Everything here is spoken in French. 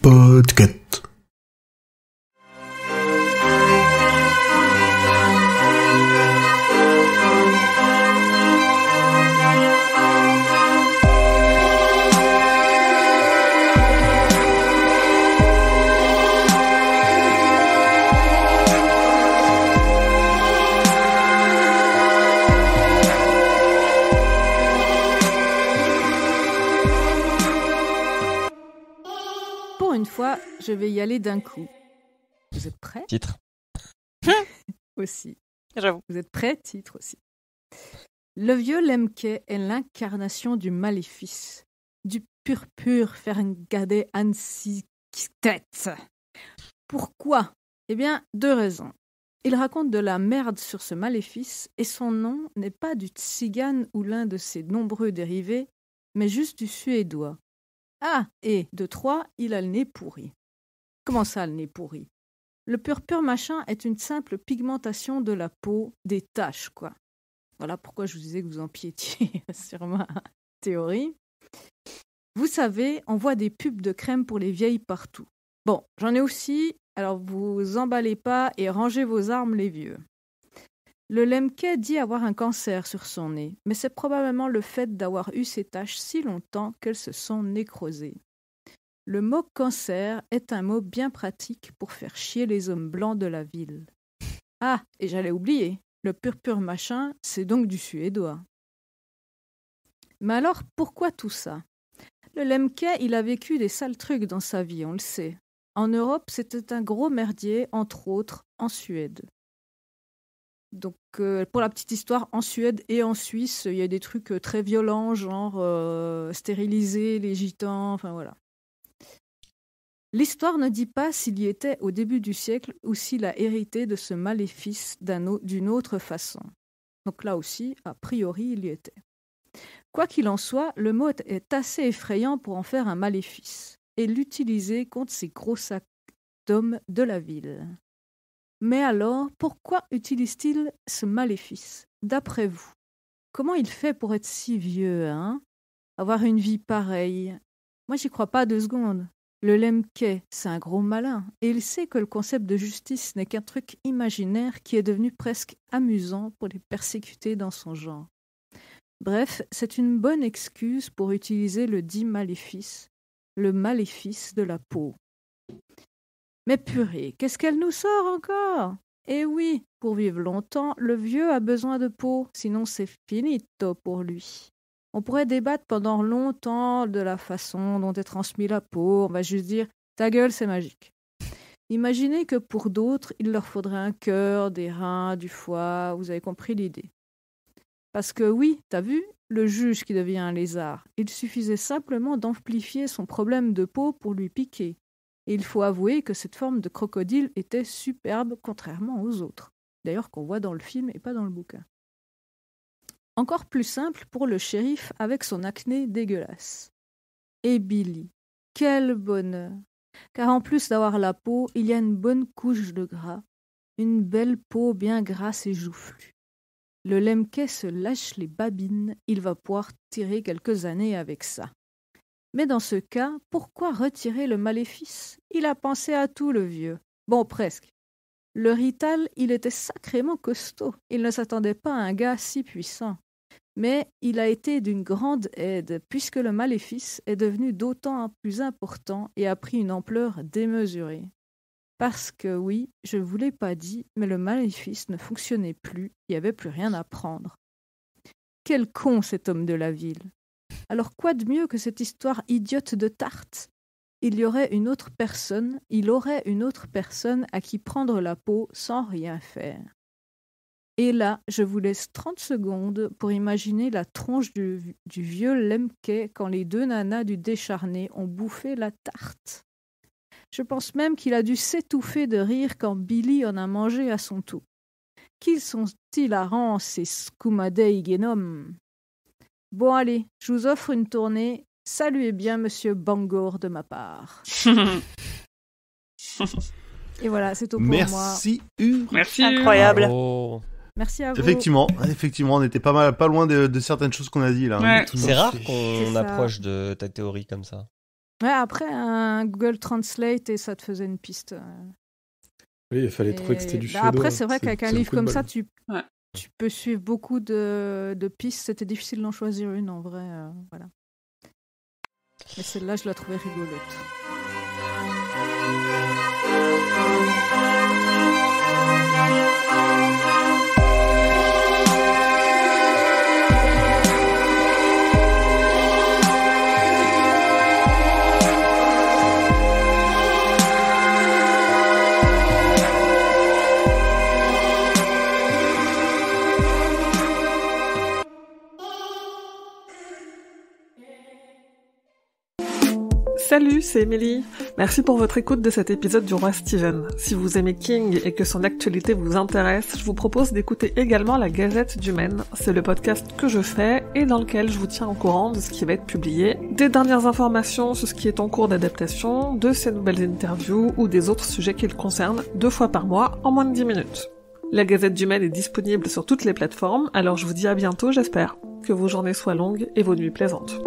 Podcast. Pour une fois, je vais y aller d'un coup. Vous êtes prêts? Titre. Aussi. J'avoue. Vous êtes prêts? Titre aussi. Le vieux Lemke est l'incarnation du maléfice, du purpur ferngade ansiktet. Pourquoi? Eh bien, 2 raisons. Il raconte de la merde sur ce maléfice et son nom n'est pas du tzigane ou l'un de ses nombreux dérivés, mais juste du suédois. Ah, et de 3, il a le nez pourri. Comment ça, le nez pourri? Le purpur machin est une simple pigmentation de la peau, des taches, quoi. Voilà pourquoi je vous disais que vous empiétiez sur ma théorie. Vous savez, on voit des pubs de crème pour les vieilles partout. Bon, j'en ai aussi, alors vous emballez pas et rangez vos armes, les vieux. Le Lemke dit avoir un cancer sur son nez, mais c'est probablement le fait d'avoir eu ces taches si longtemps qu'elles se sont nécrosées. Le mot cancer est un mot bien pratique pour faire chier les hommes blancs de la ville. Ah, et j'allais oublier, le purpur machin, c'est donc du suédois. Mais alors, pourquoi tout ça? Le Lemke, il a vécu des sales trucs dans sa vie, on le sait. En Europe, c'était un gros merdier, entre autres, en Suède. Donc, pour la petite histoire, en Suède et en Suisse, il y a des trucs très violents, genre stériliser les gitans, enfin voilà. L'histoire ne dit pas s'il y était au début du siècle ou s'il a hérité de ce maléfice d'une autre façon. Donc là aussi, a priori, il y était. Quoi qu'il en soit, le mot est assez effrayant pour en faire un maléfice et l'utiliser contre ces gros sacs d'hommes de la ville. Mais alors, pourquoi utilise-t-il ce maléfice, d'après vous? Comment il fait pour être si vieux, hein? Avoir une vie pareille? Moi, j'y crois pas 2 secondes. Le Lemke, c'est un gros malin, et il sait que le concept de justice n'est qu'un truc imaginaire qui est devenu presque amusant pour les persécuter dans son genre. Bref, c'est une bonne excuse pour utiliser le dit maléfice, le maléfice de la peau. Mais purée, qu'est-ce qu'elle nous sort encore? Eh oui, pour vivre longtemps, le vieux a besoin de peau, sinon c'est finito pour lui. On pourrait débattre pendant longtemps de la façon dont est transmise la peau, on va juste dire « ta gueule, c'est magique ». Imaginez que pour d'autres, il leur faudrait un cœur, des reins, du foie, vous avez compris l'idée. Parce que oui, t'as vu, le juge qui devient un lézard, il suffisait simplement d'amplifier son problème de peau pour lui piquer. Et il faut avouer que cette forme de crocodile était superbe, contrairement aux autres. D'ailleurs qu'on voit dans le film et pas dans le bouquin. Encore plus simple pour le shérif avec son acné dégueulasse. Et Billy, quel bonheur! Car en plus d'avoir la peau, il y a une bonne couche de gras, une belle peau bien grasse et joufflue. Le Lemke se lâche les babines, il va pouvoir tirer quelques années avec ça. Mais dans ce cas, pourquoi retirer le maléfice? Il a pensé à tout, le vieux. Bon, presque. Le Rital, il était sacrément costaud. Il ne s'attendait pas à un gars si puissant. Mais il a été d'une grande aide, puisque le maléfice est devenu d'autant plus important et a pris une ampleur démesurée. Parce que oui, je ne vous l'ai pas dit, mais le maléfice ne fonctionnait plus, il n'y avait plus rien à prendre. Quel con cet homme de la ville! Alors quoi de mieux que cette histoire idiote de tarte? Il aurait une autre personne à qui prendre la peau sans rien faire. Et là, je vous laisse 30 secondes pour imaginer la tronche du vieux Lemke quand les 2 nanas du décharné ont bouffé la tarte. Je pense même qu'il a dû s'étouffer de rire quand Billy en a mangé à son tour. Qu'ils sont hilarants, ces Scumadei Genom! Bon allez, je vous offre une tournée. Saluez bien Monsieur Bangor de ma part. Et voilà, c'est tout pour moi. Merci Ur. Merci. Incroyable. Oh. Merci à vous. Effectivement, on était pas loin de certaines choses qu'on a dit là. Ouais. C'est rare C'est qu'on ça. approche de ta théorie comme ça. Ouais, après, un Google Translate et ça te faisait une piste. Oui, il fallait trouver que c'était du suédois. Après, c'est vrai qu'avec un livre comme ça, tu Ouais. peux suivre beaucoup de pistes. C'était difficile d'en choisir une, en vrai. Voilà. Mais celle-là, je la trouvais rigolote. Salut, c'est Émilie. Merci pour votre écoute de cet épisode du Roi Stephen. Si vous aimez King et que son actualité vous intéresse, je vous propose d'écouter également la Gazette du Maine. C'est le podcast que je fais et dans lequel je vous tiens au courant de ce qui va être publié, des dernières informations sur ce qui est en cours d'adaptation, de ses nouvelles interviews ou des autres sujets qui le concernent 2 fois par mois en moins de 10 minutes. La Gazette du Maine est disponible sur toutes les plateformes, alors je vous dis à bientôt, j'espère. Que vos journées soient longues et vos nuits plaisantes.